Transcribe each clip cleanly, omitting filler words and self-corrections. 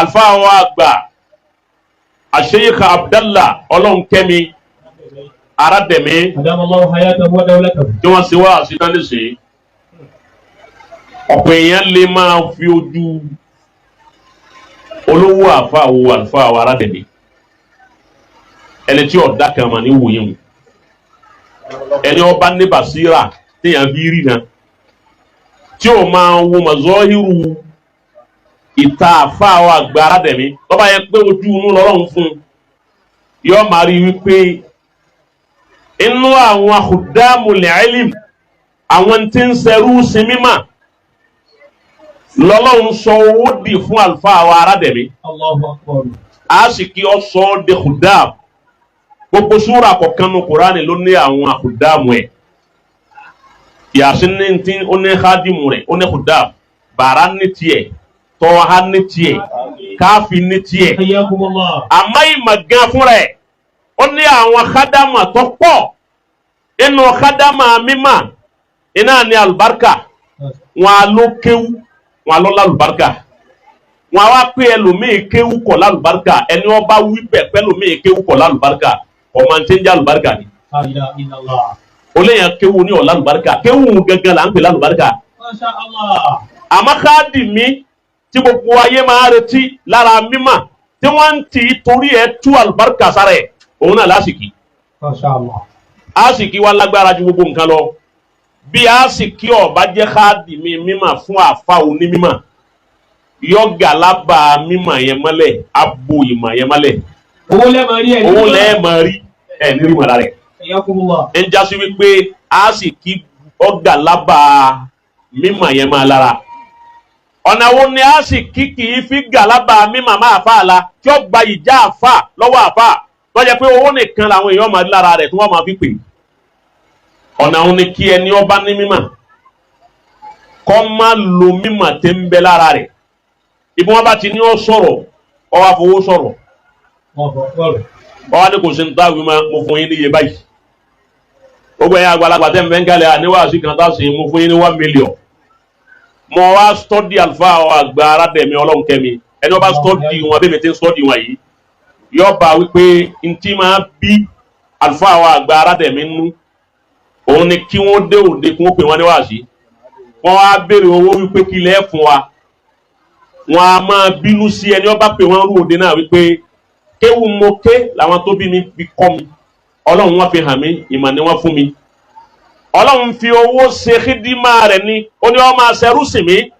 alfa wa àgbà Sheikh Abdallah Ọlọ́nkẹ́mi Arademi adamallahu hayatahu wa dawlatahu. tí wọ́n ṣe wá àṣìdáńdé ṣe ọ̀pọ̀ èèyàn lè máa fi ojú olówó àfa wo àlùfáà wa Arademi ẹni tí ọ̀dà kan mà ní wòye mu ẹni ọba ní basira téèyàn fi rí náà tí o máa wo mazọ́hírù ìta àfa wa àgbà Arademi lọ́ba yẹn pé ojú inú lọ́rùn fún yọ máa rí wípé inú àwọn khudamul ilm àwọn tí ń ṣerú sí mímọ́ lọ́lọ́run sọ owó dì fún àlùfáà wa Arademi Allahu akbar. a sì kí ọ sọ ọ́ de khudam gbogbo súra kọ̀ọ̀kan ní Kùránì ló ní àwọn khudamu ẹ̀ Yasin ní ti ó ní khadimu rẹ̀ ó ní khudam Bàrà ní tiẹ̀ Tọ́ha ní tiẹ̀ Káfí ní tiẹ̀ Hayyakumullah. àmọ́ ìmọ̀ gan fúnra ẹ̀ ó ní àwọn khadama tó pọ̀ inú khadama mímọ́ iná ní alùbáríkà wọn a ló kéwú wọn a lọ lálùbáríkà wọn a wá pé ẹlòmíì kéwú kọ̀ lálùbáríkà ẹni wọn bá wí pẹ̀pẹ́ ẹlòmíì kéwú kọ̀ lálùbáríkà ọmọ tí ń jẹ́ alùbáríkà ni La ilaha illallah. ó léyìn kéwú ní ọ̀la alùbáríkà kéwú gẹ́gẹ́ là ń pè lálùbáríkà Masha Allah. àmọ́ Khadimi tí gbogbo ayé máa retí lára mímọ́ tí wọ́n ń tì í torí ẹ̀ tú alùbáríkà sára ẹ̀ òun náà lásìkí Masha Allah. àsìkí wa lágbára ju gbogbo nǹkan lọ bí àsìkí ọba jẹ́ Khadimi mímọ́ fún àfa òní mímọ́ yọgà lába mímọ́ yẹn mọ́lẹ̀ abo ìmọ̀ yẹn mọ́lẹ̀ Owó lẹ́mọ̀ rí ẹ̀. owó lẹ́ẹ̀mọ̀ rí ẹ̀ ní ìmọ̀ rẹ̀ Hayyakumullah. ń jásí wípé àsìkí ọgà lába mímọ́ yẹn máa lára ọ̀nà wo ni àsìkí kì í fi gà lába mímọ́ máa fà á la tí ó gba ìjà àfà lọ́wọ́ àfà tó jẹ́ pé owó nìkan làwọn èèyàn máa rí lára rẹ̀ tí wọ́n máa fi pè ọ̀nà wo ni kí ẹni ọba ní mímọ́ kọ́ máa lo mímọ́ tí ń bẹ lára rẹ̀ ibi wọn bá ti ní ọ sọ̀rọ̀ ọ wá fowó sọ̀rọ̀ ọ wá ní kò sí ní táwọn mo fún yín níye báyìí gbogbo ẹ̀yin àgbàlagbà tẹ́ ń bẹ́ ń kálẹ̀ àníwáàsí kan tá a sì mo fún yín ní 1 million mo wá stọ́dì àlùfáà àgbà Arademi Ọlọ́nkẹ́mi ẹni wọ́n bá stọ́dì wọn bí mi ti ń stọ́dì wọn yìí yọ bá wípé ntí máa bí àlùfáà àgbà Arademi nú òun ni kí wọ́n dé òde kí wọ́n pè wọ́n níwáàsí wọ́n wá béèrè owó wípé kí lẹ́ fún wa wọn a máa bínú sí ẹni ọba pé wọn rú òde náà wípé kéwù mo ké làwọn tó bí mi fi kọ́ mi Ọlọ́run wọn fi hàn mí ìmọ̀ ni wọ́n fún mi Ọlọ́run fi owó ṣe kídímà rẹ̀ ni ó ní wọ́n máa ṣẹrú sí mi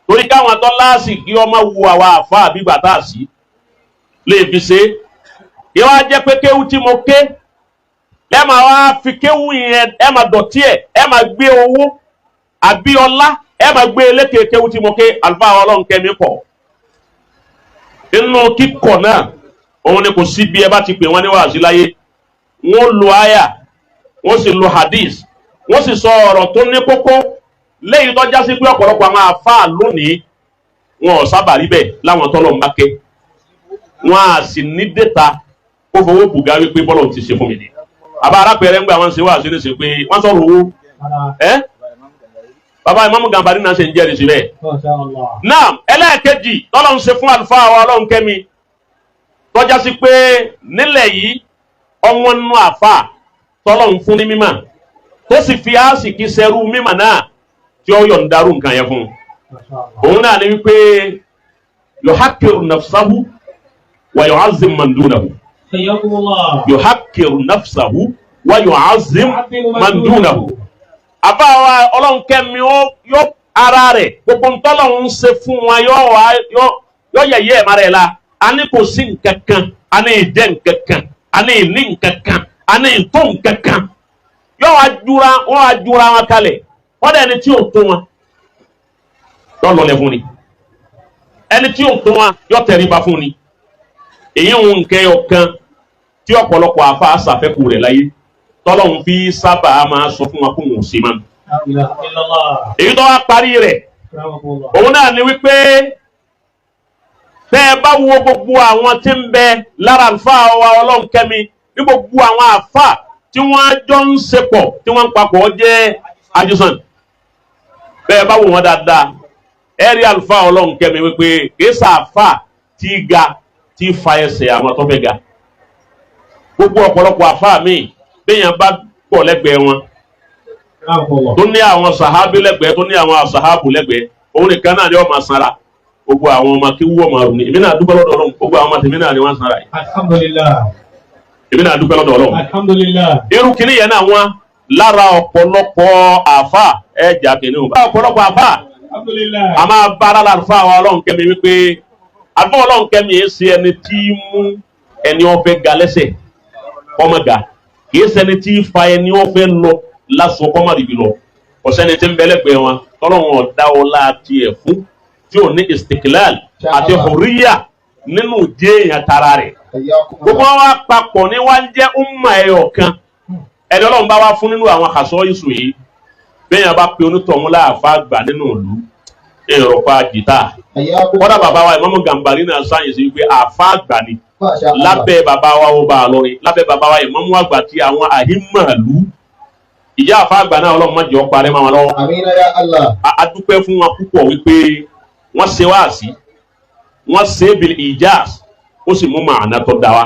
torí káwọn tó láàsì kí wọ́n máa wu àwa àfa àbígbà tá a sí lè fi ṣe é wá jẹ́ pé kéwù tí mo ké ẹ máa wá fi kéwù yẹn ẹ máa dọ̀tí ẹ máa gbé owó àbí ọlá ẹ máa gbé eléke kéwù tí mo ké àlùfáà Ọlọ́nkẹ́mi kọ̀ inú kíkọ̀ náà òun ni kò sí bí ẹ bá ti pè wọ́n ní wàásí láyé wọ́n lo àyà wọ́n sì lo hadith wọ́n sì sọ ọ̀rọ̀ tó ní kókó lẹ́yìn tó já sí pé ọ̀pọ̀lọpọ̀ àwọn àfáà lónìí wọn ò sábà rí bẹ́ẹ̀ láwọn tọ́lọ̀ ń bá ké wọn à sì ní dẹ́ta ó fowó bùgá wípé bọ́lọ̀ ti ṣe fún mi ni àbá arápẹ̀rẹ̀ ń gbà wọ́n ṣe wàásí ní ṣe pé wọ́n sọ̀rọ̀ owó bàbá Ìmámù Gàmbàrí náà ṣe ń jẹ́rìí síbẹ̀. Náà ẹlẹ́ẹ̀kejì tọ́lọ́ ń ṣe fún àlùfáà wa Ọlọ́nkẹ́mi tọ́já sí pé nílẹ̀ yìí ọmọ nínú àfà tọ́lọ́ ń fún ní mímọ̀ tó sì fi àsìkí sẹ́rú mímọ̀ náà tí ó yọ̀ǹdarú nǹkan yẹn fún un. Òun náà ní wípé yuhakkiru nafsahu wa yu'azzim man dunahu. Yuhakkiru nafsahu wa yu'azzim man dunahu. Àbáwa Ọlọ́nkẹ́mi yọ ara rẹ̀ gbogbo ntọ́lọ̀ ń ṣe fún wa yọ yẹ̀yẹ́ ẹ̀ mara ẹ̀ la a ní kò sí nǹkan kan a ní ìjẹ́ nǹkan kan a ní ìní nǹkan kan a ní ìtó nǹkan kan yọ wá jura wọn kalẹ̀ wọ́n dẹ̀ ẹni tí ò tó wọn yọ lọlẹ̀ fún ni ẹni tí ò tó wọn yọ tẹríba fún ni èyí ń nkẹ́ ọ̀kan tí ọ̀pọ̀lọpọ̀ àfa àṣàfẹ́kù rẹ̀ láyé tọ́lọ́hún fi sábà máa sọ fún wa kó wọn ò sí mọ́. èyí tó wá parí rẹ̀ òun náà ni wípé tẹ́ ẹ bá wo gbogbo àwọn tí ń bẹ lára àlùfáà wa Ọlọ́nkẹ́mi ní gbogbo àwọn àfà tí wọ́n jọ ń sepọ̀ tí wọ́n ń papọ̀ jẹ́ àjùsàn bẹ́ẹ̀ bá wò wọ́n dáadáa ẹ rí àlùfáà Ọlọ́nkẹ́mi wípé kìí sàfà tí ga tí fa ẹsẹ̀ àwọn tó fẹ́ ga gbogbo ọ̀pọ̀lọpọ̀ àfáà mi béèyàn bá pọ̀ lẹ́gbẹ̀ẹ́ wọn tó ní àwọn sàhábì lẹ́gbẹ̀ẹ́ tó ní àwọn sàhábù lẹ́gbẹ̀ẹ́ òun nìkan náà ni wọ́n máa sanra gbogbo àwọn ọmọ kí wúwọ́ máa rù ní èmi náà dúpẹ́ lọ́dọ̀ Ọlọ́run gbogbo àwọn ọmọ tèmi náà ni wọ́n sanra yìí. Alhamdulillah. èmi náà dúpẹ́ lọ́dọ̀ Ọlọ́run. Alhamdulillah. irú kìíní yẹn náà wọ́n lára ọ̀pọ̀lọpọ̀ àfáà ẹ̀jà kìíní wọn. ọ̀pọ̀lọpọ̀ àfáà Alhamdulillah. a máa bára lálùfáà wa Ọlọ́run kẹ́mi wípé àlùfáà Ọlọ́run kẹ́mi yẹn ṣe ẹni tí mú ẹni ó fẹ́ ga lẹ́sẹ̀ kọ́mọ ga kì í ṣẹni tí fa ẹni ó fẹ́ lọ lásọ kọ́mọ rìbì lọ ọ̀sẹ́ni tí ń bẹ́lẹ́gbẹ̀ẹ́ wọn tọ́lọ́run ọ̀dá ọlá tiẹ̀ fún tí ò ní istiklal àti hurriya nínú jẹ́ èèyàn tara rẹ̀ gbogbo wa papọ̀ ní wá ń jẹ́ umma ẹyọ kan ẹni Ọlọ́run bá wá fún nínú àwọn àkàsọ́ ìsù yìí bẹ́ẹ̀ bá pe onítọ̀hún láàfáà àgbà nínú ìlú èrò pa jìtá kọ́dà bàbá wa Ìmámù Gàmbàrí náà sáyẹ̀nsì wípé àfáà àgbà ni lábẹ́ bàbá wa ó bá a lọrin lábẹ́ bàbá wa Ìmámù àgbà tí àwọn àhímàlú ìyá àfáà àgbà náà Ọlọ́run má jẹ́ ó parẹ́ mọ́ wọn lọ́wọ́. Amina ya Allah. A dúpẹ́ fún wọn púpọ̀ wípé wọ́n ṣe wáàsí wọ́n ṣe bil ijaz ó sì mú màánà tó dá wa.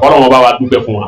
Ọlọ́run bá wa dúpẹ́ fún wa.